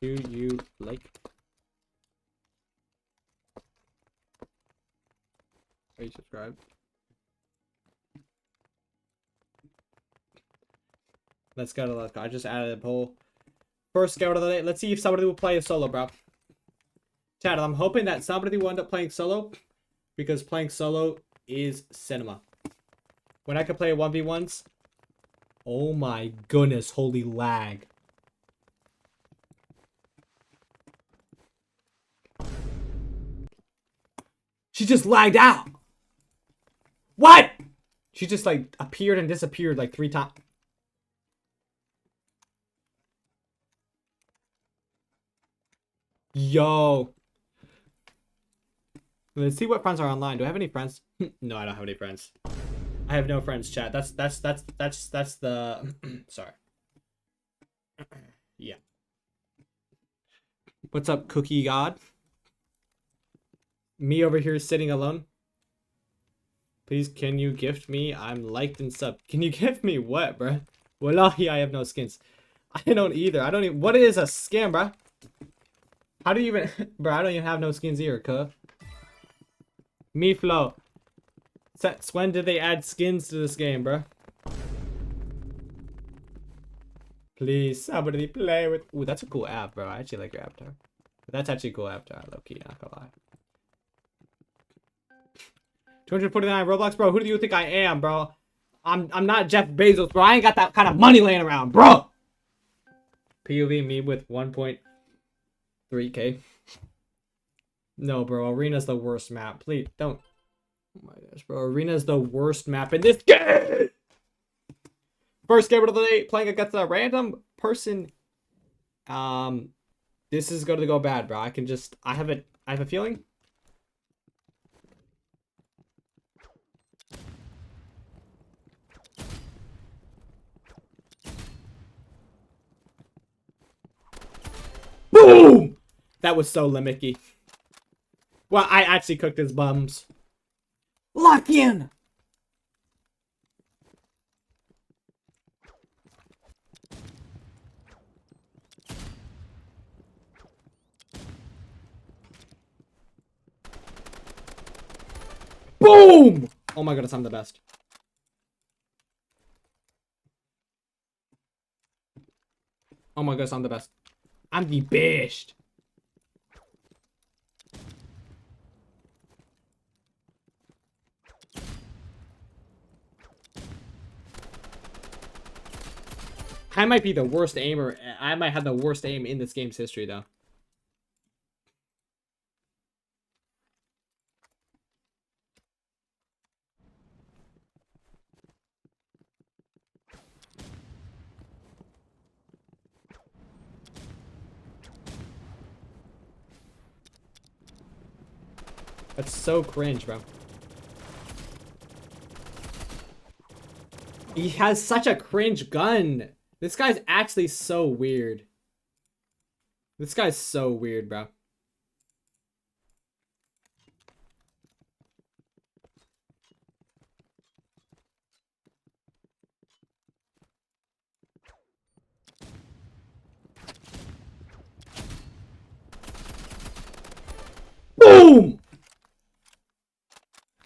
Do you like? Are you subscribed? Let's go to let's go. I just added a poll. First scout of the day. Let's see if somebody will play a solo, bro. Chad, I'm hoping that somebody will end up playing solo, because playing solo is cinema. When I can play 1v1s, oh my goodness, holy lag. She just lagged out. What? She just like appeared and disappeared like 3 times. Yo. Let's see what friends are online. Do I have any friends? No, I don't have any friends. I have no friends, chat. That's the sorry. Yeah. What's up, Cookie God? Me over here sitting alone. Please, can you gift me? I'm liked and sub. Can you gift me what, bruh? Wallahi, I have no skins. I don't either. I don't even. What is a skin, bruh? How do you even, bro? I don't even have no skins here, cuh. Me flow. Since when did they add skins to this game, bro? Please, somebody play with. Ooh, that's a cool app, bro. I actually like your avatar. That's actually a cool avatar, low key. Not gonna lie. 249 Roblox, bro. Who do you think I am, bro? I'm not Jeff Bezos, bro. I ain't got that kind of money laying around, bro. POV me with 1.3K. No, bro. Arena's the worst map. Please don't. Oh my gosh, bro. Arena's the worst map in this game. First game of the day, playing against a random person. This is going to go bad, bro. I have a feeling. Boom! That was so limmicky. Well, I actually cooked his bums. Lock in! Boom! Oh my goodness, I'm the best. Oh my goodness, I'm the best. I'm the best. I might be the worst aimer. I might have the worst aim in this game's history, though. That's so cringe, bro. He has such a cringe gun. This guy's actually so weird. This guy's so weird, bro. Boom!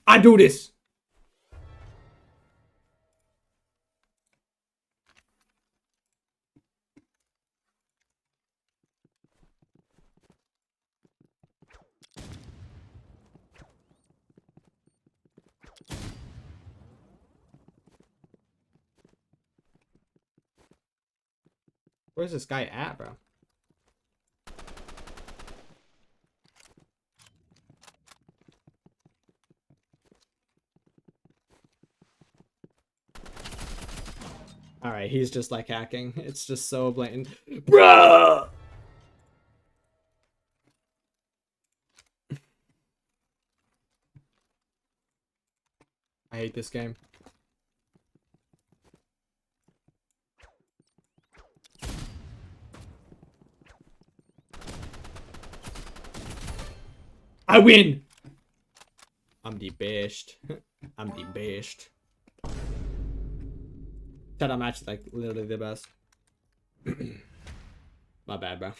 I do this. Where's this guy at, bro? Alright, he's just like hacking. It's just so blatant. Bruh! I hate this game. I win! I'm the best. I'm the best. Said I'm actually like literally the best. My bad, bro.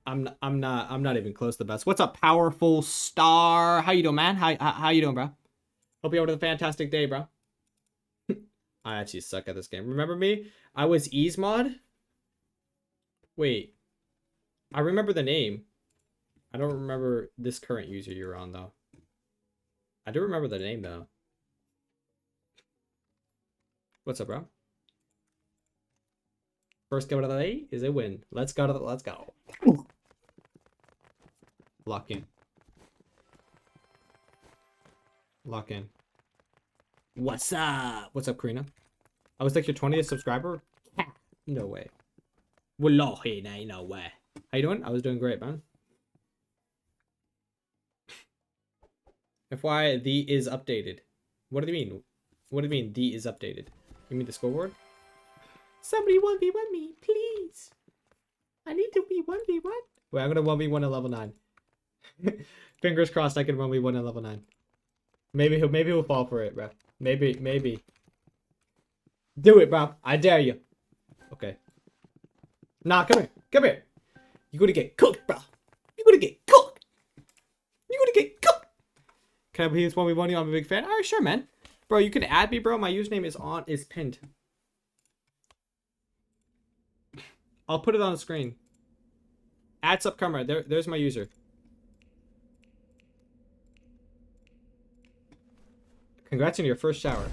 I'm not even close to the best. What's up, Powerful Star? How you doing, man? How you doing, bro? Hope you're having a fantastic day, bro. I actually suck at this game. Remember me? I was 𝘎𝑐𝑃𝑒𝑚od. Wait. I remember the name. I don't remember this current user you're on, though. I do remember the name, though. What's up, bro? First go to the day is a win. Let's go. Let's go. Lock in. Lock in. What's up? What's up, Karina? I was like your 20th subscriber? No way. Wallahi, no way. How you doing? I was doing great, man. FYI, the is updated. What do you mean? What do you mean the is updated? You mean the scoreboard? Somebody 1v1 me, please. I need to be 1v1. Wait, I'm gonna 1v1 at level 9. Fingers crossed I can 1v1 at level 9. Maybe he'll fall for it, bro. Maybe. Do it, bro. I dare you. Okay. Nah, come here. You're gonna get cooked, bro. You're gonna get cooked. Can I please 1v1 you? I'm a big fan. Alright, sure, man. Bro, you can add me, bro. My username is pinned. I'll put it on the screen. Add 𝙎𝑐𝑃𝑒𝑚𝑎. There's my user. Congrats on your first shower.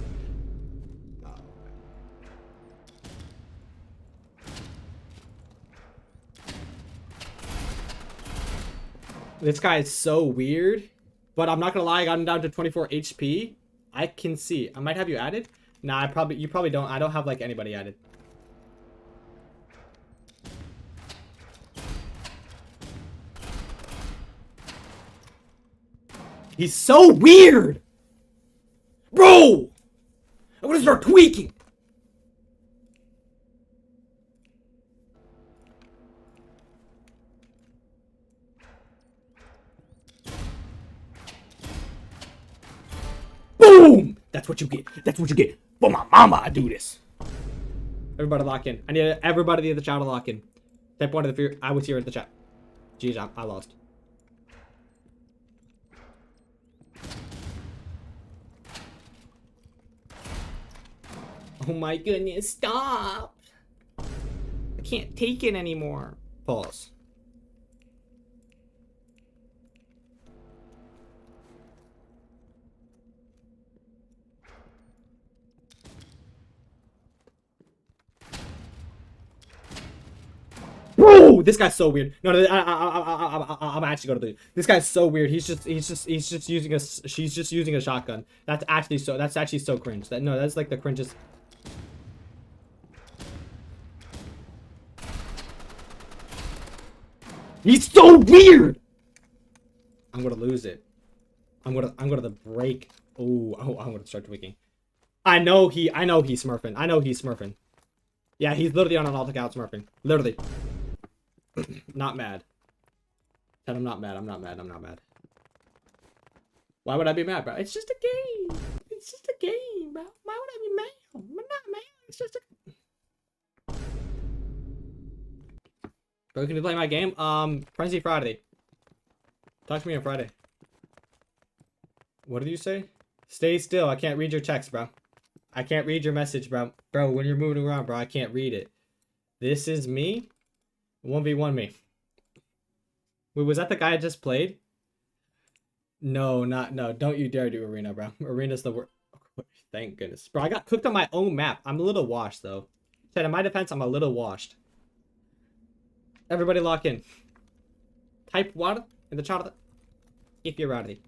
This guy is so weird. But I'm not gonna lie, I got him down to 24 HP. I can see. I might have you added. Nah, you probably don't. I don't have like anybody added. He's so weird! Bro! I'm gonna start tweaking! Boom! That's what you get. That's what you get. For my mama, I do this. Everybody lock in. I need everybody in the chat to lock in. Type 1 of the fear. I was here in the chat. Jeez, I lost. Oh my goodness, stop! I can't take it anymore. Pause. Bro, this guy's so weird. No, I'm actually gonna do. This guy's so weird. He's just using a. She's just using a shotgun. That's actually so cringe. That's like the cringest. He's so weird. I'm gonna lose it. I'm gonna break. Oh, I'm gonna start tweaking. I know he's smurfing. Yeah, he's literally on an alt account smurfing. Literally. Not mad. And I'm not mad. Why would I be mad, bro? It's just a game. Bro. Why would I be mad? I'm not mad. It's just a... Bro, can you play my game? Frenzy Friday. Talk to me on Friday. What did you say? Stay still. I can't read your text, bro. I can't read your message, bro. Bro, when you're moving around, bro, I can't read it. This is me. 1v1 me. Wait, was that the guy I just played? No, don't you dare do arena, bro. Arena's the worst. Thank goodness. Bro, I got cooked on my own map. I'm a little washed, though. Said in my defense, I'm a little washed. Everybody lock in. Type 1 in the chat if you're ready.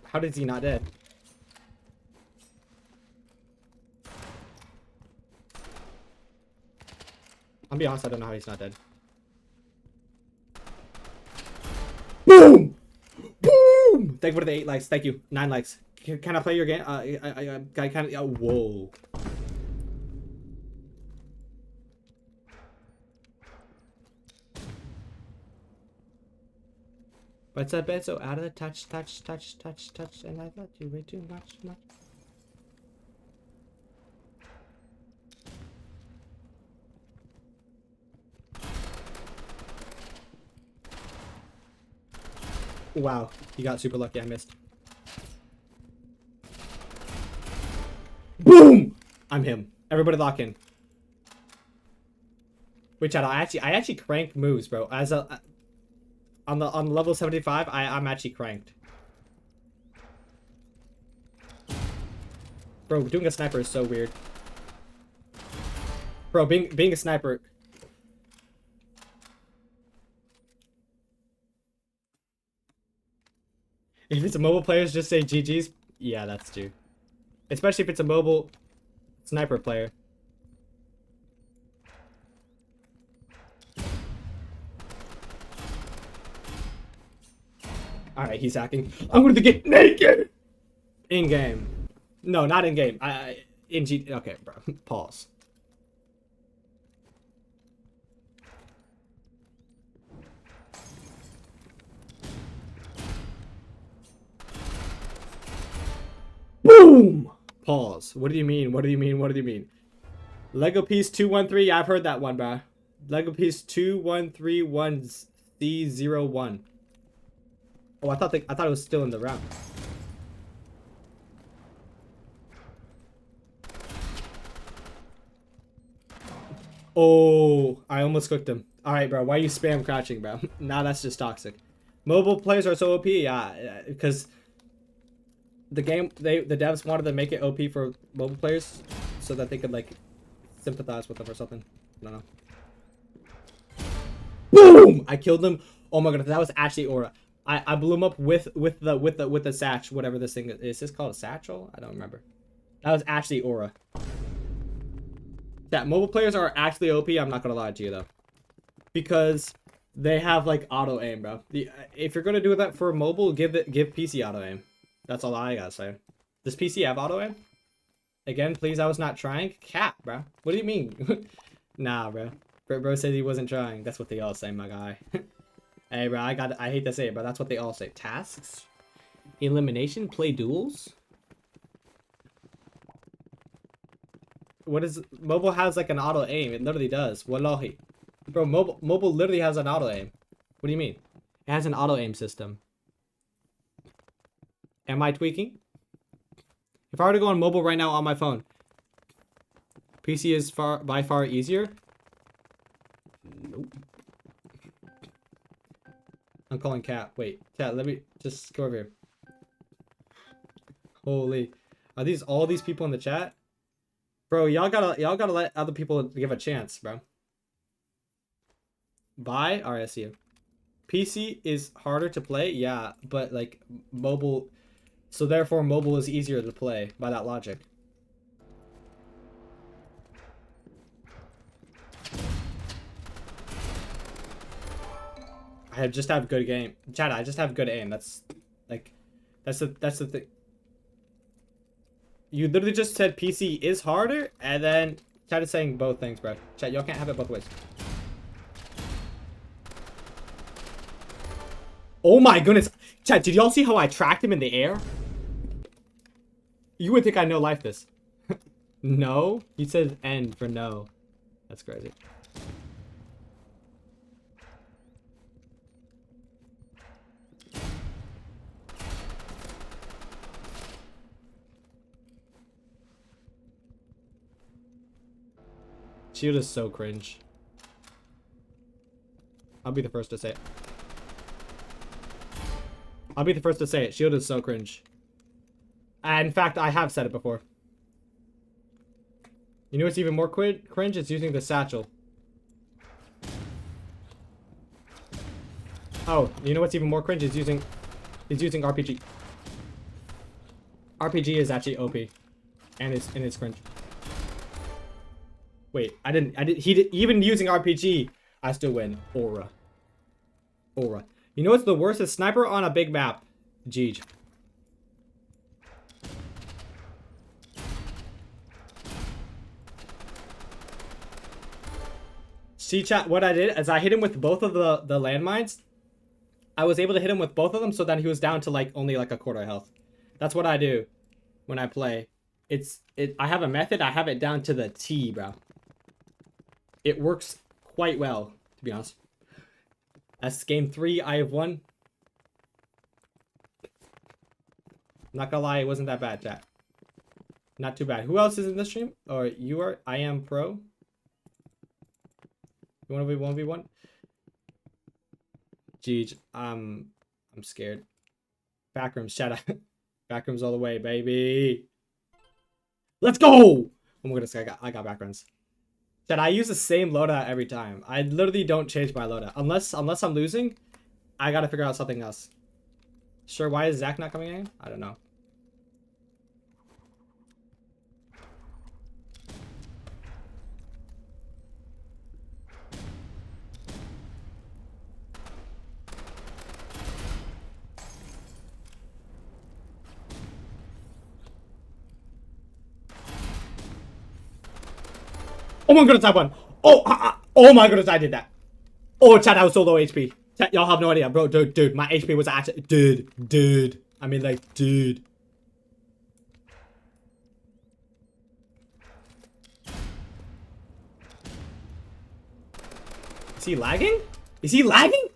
How is he not dead? I'll be honest, I don't know how he's not dead. Boom! Boom! Thank you for the 8 likes. Thank you. 9 likes. Can I play your game? I kind of... whoa. But it's a bit so out of the touch, and I thought you way too much. Wow, he got super lucky. I missed. Boom! I'm him. Everybody lock in. Wait, Chad, I actually cranked moves, bro. As a on level 75, I'm actually cranked. Bro, doing a sniper is so weird. Bro, being a sniper. If it's a mobile player, just say GG's. Yeah, that's true. Especially if it's a mobile sniper player. Alright, he's hacking. I'm going to get naked! In-game. No, not in-game. In G... Okay, bro. Pause. Boom! Pause. What do you mean? What do you mean? What do you mean? Lego piece 213. Yeah, I've heard that one, bro. Lego piece 2131C01. Oh, I thought it was still in the round. Oh, I almost cooked him. All right, bro. Why are you spam crouching, bro? Nah, that's just toxic. Mobile players are so OP, yeah, because the devs wanted to make it OP for mobile players so that they could like sympathize with them or something. I don't know. Boom! I killed him. Oh my god, that was actually aura. I blew him up with the satch, whatever this thing is. Is this called a satchel? I don't remember. That was actually aura. That mobile players are actually OP. I'm not gonna lie to you though, because they have like auto aim, bro. If you're gonna do that for mobile, give PC auto aim. That's all I gotta say. Does PC have auto aim? Again, please. I was not trying. Cap, bro. What do you mean? Nah, bro. Bro said he wasn't trying. That's what they all say, my guy. Hey, bro. I hate to say it, but that's what they all say. Tasks, elimination, play duels. What is mobile has like an auto aim? It literally does. Wallahi, bro. Mobile literally has an auto aim. What do you mean? It has an auto aim system. Am I tweaking? If I were to go on mobile right now on my phone, PC is by far easier. Nope. I'm calling cat. Wait, cat. Let me just go over here. Holy, are all these people in the chat? Bro, y'all gotta let other people give a chance, bro. Bye. Alright, I see you. PC is harder to play, yeah, but like mobile, so therefore mobile is easier to play by that logic. I just have good game. Chat, I just have good aim. That's the thing. You literally just said PC is harder, and then Chat is saying both things, bro. Chat, y'all can't have it both ways. Oh my goodness. Chat, did y'all see how I tracked him in the air? You would think I know life this. No? He said N for no. That's crazy. Shield is so cringe. I'll be the first to say it. I'll be the first to say it. Shield is so cringe. And in fact, I have said it before. You know what's even more cringe? It's using the satchel. Oh, you know what's even more cringe? It's using RPG. RPG is actually OP. And it's cringe. Wait, even using RPG, I still win. Aura. You know what's the worst? Is sniper on a big map. Jeej. See, chat, what I did is I hit him with both of the landmines. I was able to hit him with both of them, so then he was down to like only like a quarter health. That's what I do when I play. I have a method. I have it down to the T, bro. It works quite well, to be honest. That's game 3. I have won. Not gonna lie, it wasn't that bad, chat. Not too bad. Who else is in the stream? Or you are? I am pro. You wanna be 1v1? Jeej, I'm scared. Backrooms, chat. Backrooms all the way, baby. Let's go! Oh my goodness, I got backrooms. Chat, I use the same loadout every time. I literally don't change my loadout. Unless I'm losing, I gotta figure out something else. Sure, why is Zach not coming in? I don't know. Oh my goodness, I won. Oh my goodness, I did that. Oh, chat, I was so low HP. Y'all have no idea, bro. Dude, my HP was actually... Dude. I mean, like, dude. Is he lagging? Is he lagging?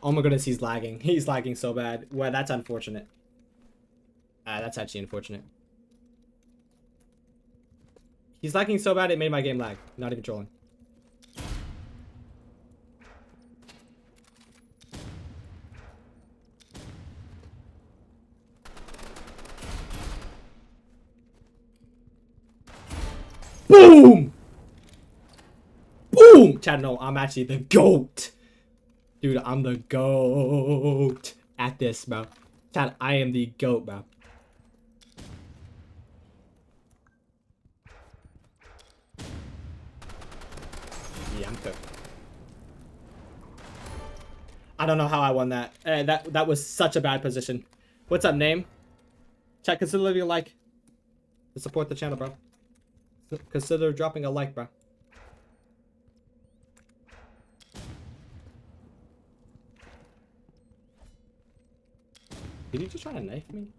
Oh my goodness, he's lagging. He's lagging so bad. Well, that's unfortunate. That's actually unfortunate. He's lagging so bad it made my game lag. Not even trolling. Boom! Boom! Chad, no, I'm actually the GOAT. Dude, I'm the GOAT at this, bro. Chad, I am the GOAT, bro. Yeah, I'm cooked. I don't know how I won that. That was such a bad position. What's up, name? Chat, consider leaving a like to support the channel, bro. Consider dropping a like, bro. Did he just try to knife me?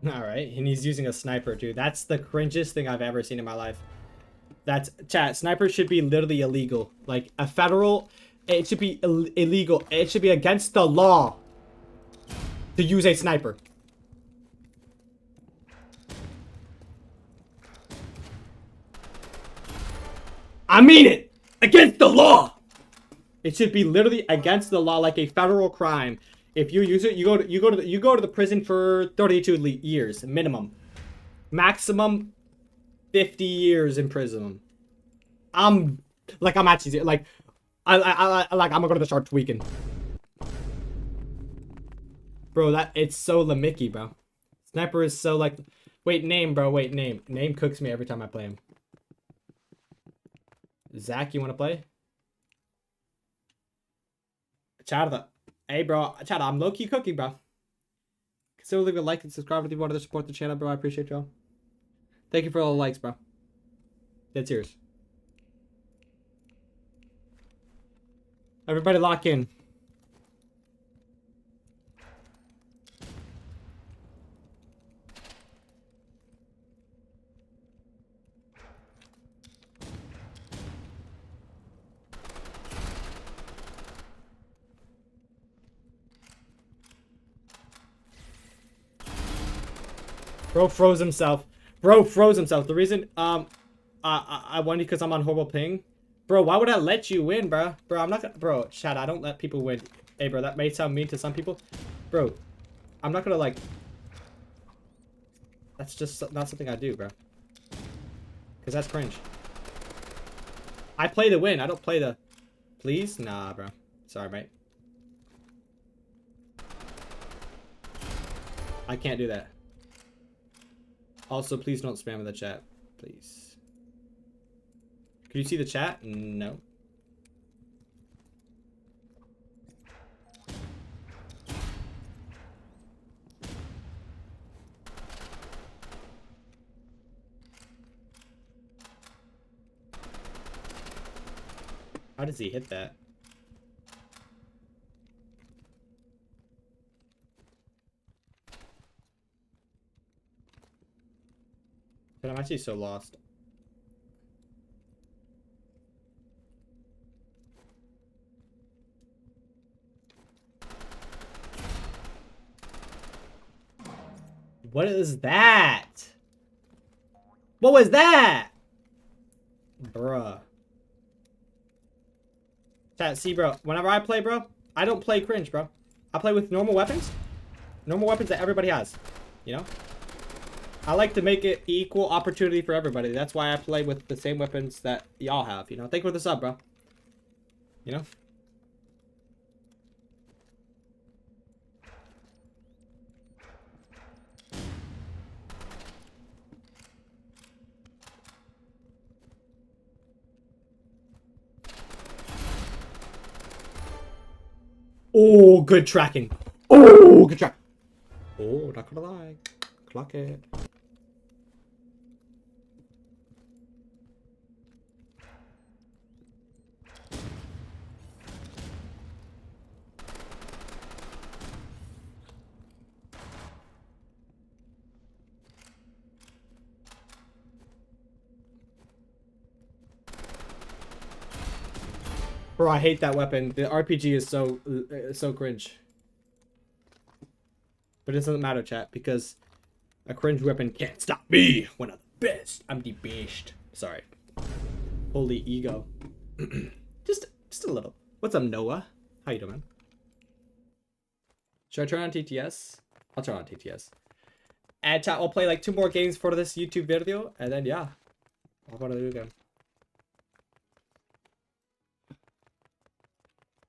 Alright, and he's using a sniper, dude. That's the cringiest thing I've ever seen in my life. That's... Chat, sniper should be literally illegal. Like, a federal... It should be illegal. It should be against the law to use a sniper. I mean it! Against the law! It should be literally against the law, like a federal crime. If you use it, you go to the prison for 32 years minimum, maximum 50 years in prison. I'm actually like, I'm gonna go to the start tweaking, bro. That it's so lamicki, bro. Sniper is so like, wait, name, bro. Wait, name cooks me every time I play him. Zach, you want to play? Chat. Hey, bro. Chat, I'm low-key cooking, bro. Consider leaving a like and subscribe if you wanted to support the channel, bro. I appreciate y'all. Thank you for all the likes, bro. Dead serious. Everybody lock in. Bro froze himself. Bro froze himself. The reason I won because I'm on horrible ping. Bro, why would I let you win, bro? Bro, I'm not gonna... Bro, chat, I don't let people win. Hey, bro, that may sound mean to some people. Bro, I'm not gonna, like... That's just not something I do, bro. Because that's cringe. I play to win. I don't play to... Please? Nah, bro. Sorry, mate. I can't do that. Also, please don't spam in the chat. Please. Can you see the chat? No. How does he hit that? But I'm actually so lost. What is that? What was that? Bruh. Chat, see, bro. Whenever I play, bro, I don't play cringe, bro. I play with normal weapons. Normal weapons that everybody has. You know? I like to make it equal opportunity for everybody. That's why I play with the same weapons that y'all have, you know? Thank you for the sub, bro. You know? Oh, good tracking. Oh, good track. Oh, not gonna lie. Clock it. Bro, I hate that weapon. The RPG is so cringe. But it doesn't matter, chat, because a cringe weapon can't stop me when I'm the best. I'm the best. Sorry. Holy ego. just a little. What's up, Noah? How you doing, man? Should I turn on TTS? I'll turn on TTS. And chat, I'll play like 2 more games for this YouTube video, and then yeah, I'll go to the again.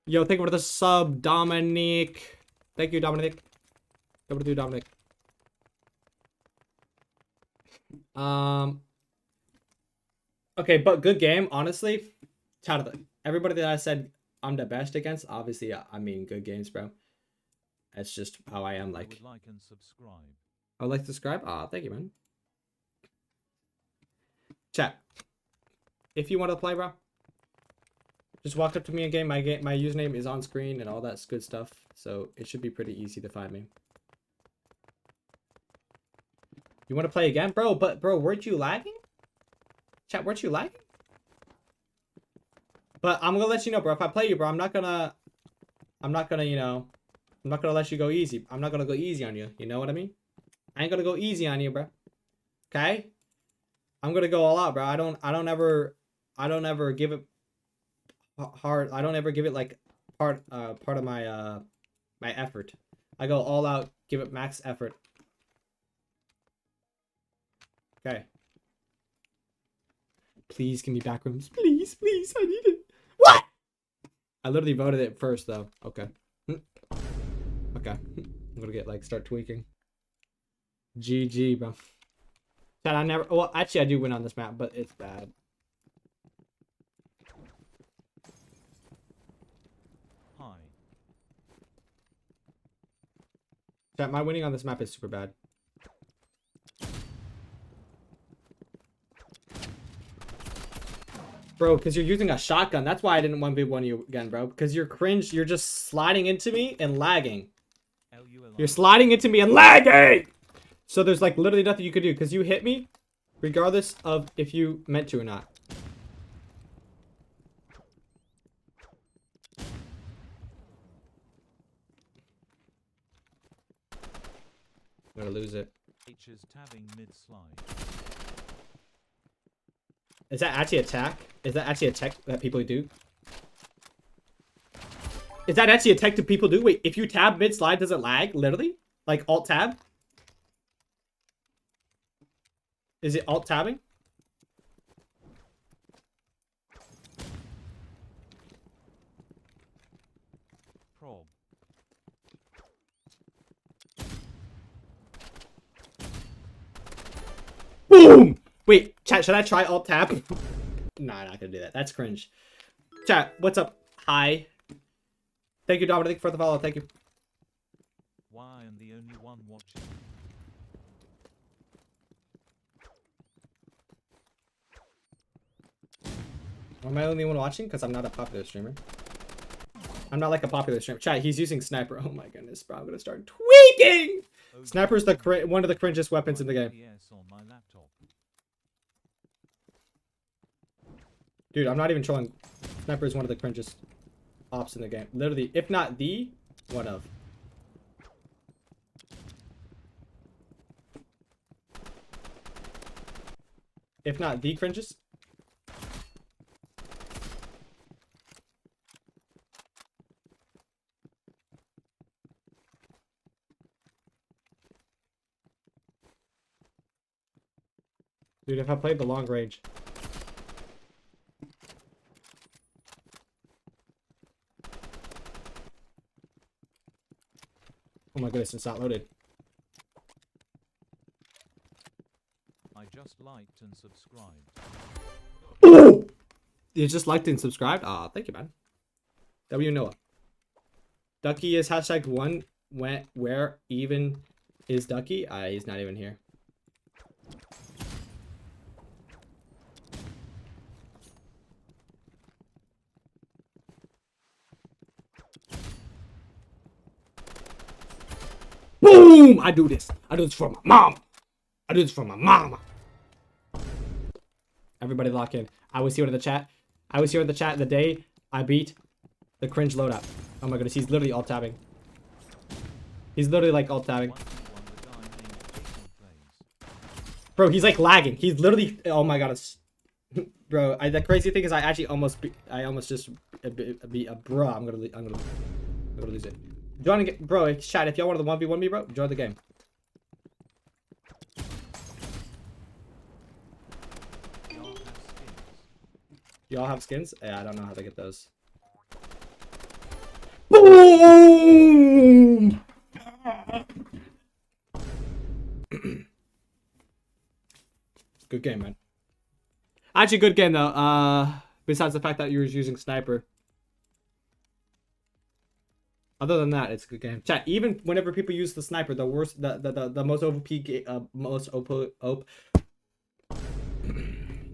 Yo, thank you for the sub, Dominic. Thank you, Dominic. What to do, Dominic? Okay, but good game, honestly. Everybody that I said I'm the best against, obviously, yeah, I mean, good games, bro. That's just how I am. Like and subscribe. I would like to subscribe. Ah, thank you, man. Chat. If you want to play, bro, just walk up to me again. My username is on screen and all that good stuff, so it should be pretty easy to find me. You want to play again, bro? But bro, weren't you lagging? Chat, weren't you lagging? But I'm gonna let you know, bro. If I play you, bro, I'm not gonna, you know, I'm not gonna let you go easy. I'm not gonna go easy on you. You know what I mean? I ain't gonna go easy on you, bro. Okay? I'm gonna go all out, bro. I don't ever give it hard. I don't ever give it like part of my my effort. I go all out, give it max effort. Okay. Please give me backrooms. Please, please, I need it. What? I literally voted it first, though. Okay. Okay. I'm gonna get, like, start tweaking. GG, bro. Chat, I never... Well, actually, I do win on this map, but it's bad. Hi. Chat, my winning on this map is super bad. Bro, because you're using a shotgun. That's why I didn't 1v1 you again, bro. Because you're cringe. You're just sliding into me and lagging. You're sliding into me and lagging! So there's like literally nothing you could do. Because you hit me regardless of if you meant to or not. I'm gonna lose it. Is that actually a tech? Is that actually a tech that people do? Is that actually a tech that people do? Wait, if you tab mid-slide, does it lag? Literally? Like alt-tab? Is it alt-tabbing? Prob. Boom! Wait, chat, should I try alt-tab? Nah, I'm not gonna do that. That's cringe. Chat, what's up? Hi. Thank you, Dominic, for the follow. Thank you. Why I'm the only one watching? Am I the only one watching? Because I'm not a popular streamer. I'm not like a popular streamer. Chat, he's using sniper. Oh my goodness, bro. I'm going to start tweaking. Sniper's one of the cringiest weapons in the game. Dude, I'm not even trolling. Sniper is one of the cringiest ops in the game. Literally, if not the, one of. If not the cringiest. Dude, if I played the long range. Oh my goodness, it's not loaded. I just liked and subscribed. Oh! You just liked and subscribed? Aw, thank you, man. W Noah. Ducky is #1. Where even is Ducky? He's not even here. Boom! I do this. I do this for my mom. I do this for my mama. Everybody lock in. I was here in the chat. I was here in the chat the day I beat the cringe loadout. Oh my goodness, he's literally alt tabbing. He's literally like alt tabbing. Bro, he's like lagging. He's literally. Oh my god, bro. The crazy thing is, I actually almost just beat a bro. I'm gonna lose it. Join the bro. Chat. If y'all want to 1v1 me, bro, join the game. Y'all have skins? Yeah, I don't know how to get those. Boom! Good game, man. Actually, good game though. Besides the fact that you were using sniper. Other than that, it's a good game. Chat. Even whenever people use the sniper, the worst, the most OP.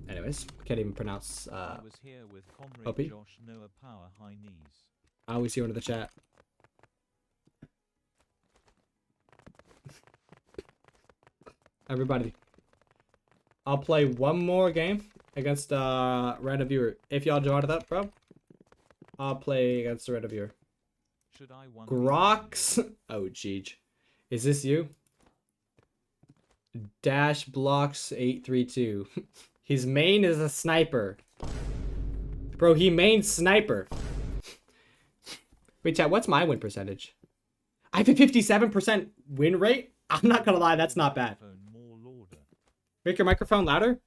Anyways, can't even pronounce. I was here with Comrade OP. Josh Noah Power High Knees. I always see one in the chat. Everybody, I'll play one more game against random viewer. If y'all join it up, bro, I'll play against a random viewer. Should I 𝘎𝐻𝑚. Oh, jeez. Is this you? 𝐷ashblocks832. His main is a sniper. Bro, he mains sniper. Wait, chat, what's my win percentage? I have a 57% win rate? I'm not gonna lie, that's not bad. Make your microphone louder?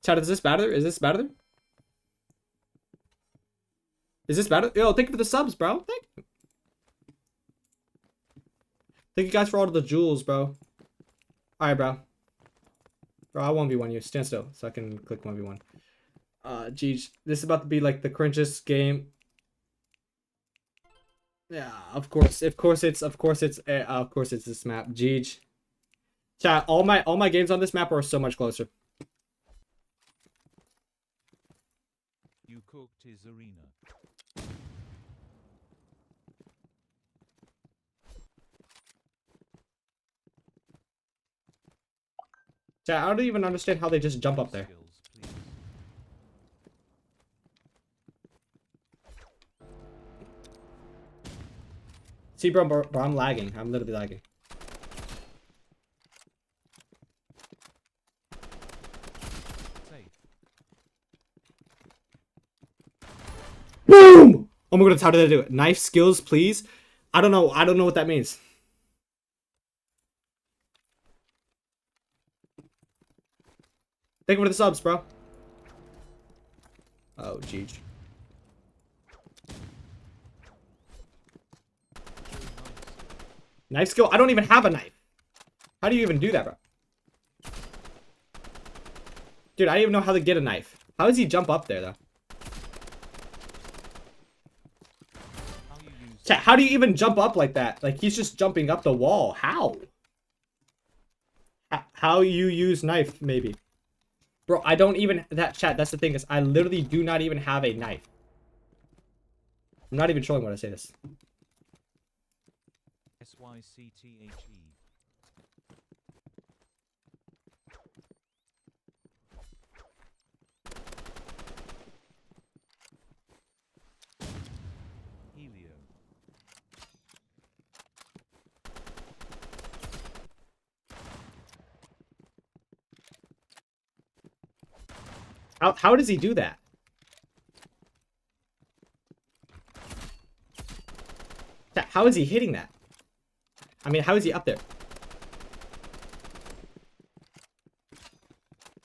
Chat, is this better? Is this better? Is this better? Yo, thank you for the subs, bro. Thank you. Thank you guys for all of the jewels, bro. Alright, bro. Bro, I'll 1v1 you. Stand still so I can click 1v1. Geez. This is about to be like the cringiest game. Yeah, of course. Of course it's this map. Geez. Chat, all my games on this map are so much closer. You cooked his arena. Chat, I don't even understand how they just jump up there. See, bro, I'm lagging. I'm literally lagging. Boom! Oh my goodness, how did I do it? Knife skills, please. I don't know what that means. Thank you for the subs, bro. Oh, jeez. Knife skill? I don't even have a knife. How do you even do that, bro? Dude, I don't even know how to get a knife. How does he jump up there, though? Chat, how do you even jump up like that? Like, he's just jumping up the wall. How? How you use knife, maybe. Bro, I don't even... That chat, that's the thing is I literally do not even have a knife. I'm not even trolling when I say this. 𝘎𝑐𝑡ℎ𝑒. Helio. How does he do that? How is he hitting that? I mean, how is he up there?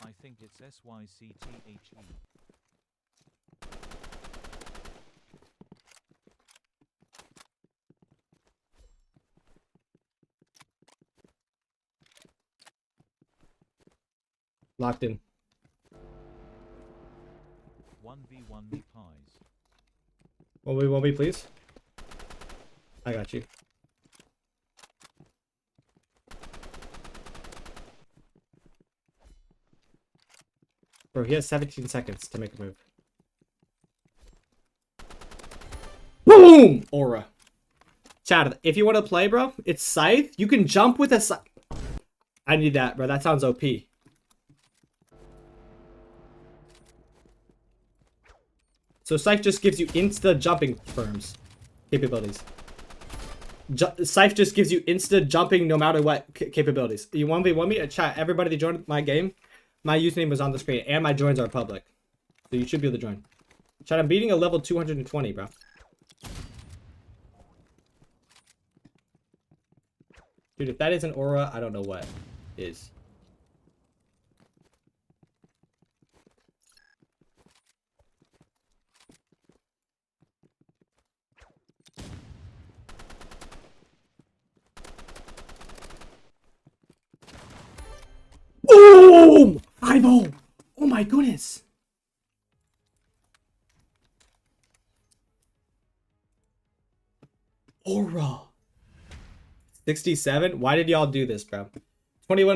I think it's 𝘎𝑐𝑡ℎ𝑒. Locked in. 1v1 me pies. 1v1 please. I got you. Bro, he has 17 seconds to make a move. Boom! Aura. Chad, if you want to play, bro, it's Scythe. You can jump with a Scythe. I need that, bro. That sounds OP. So Scythe just gives you insta jumping firms capabilities. Scythe just gives you insta jumping no matter what capabilities. You 1v1 me? Chat, everybody that joined my game, my username was on the screen and my joins are public. So you should be able to join. Chat, I'm beating a level 220, bro. Dude, if that isn't aura, I don't know what is. Boom! 5-0! Oh my goodness! Aura. 67? Why did y'all do this, bro? 21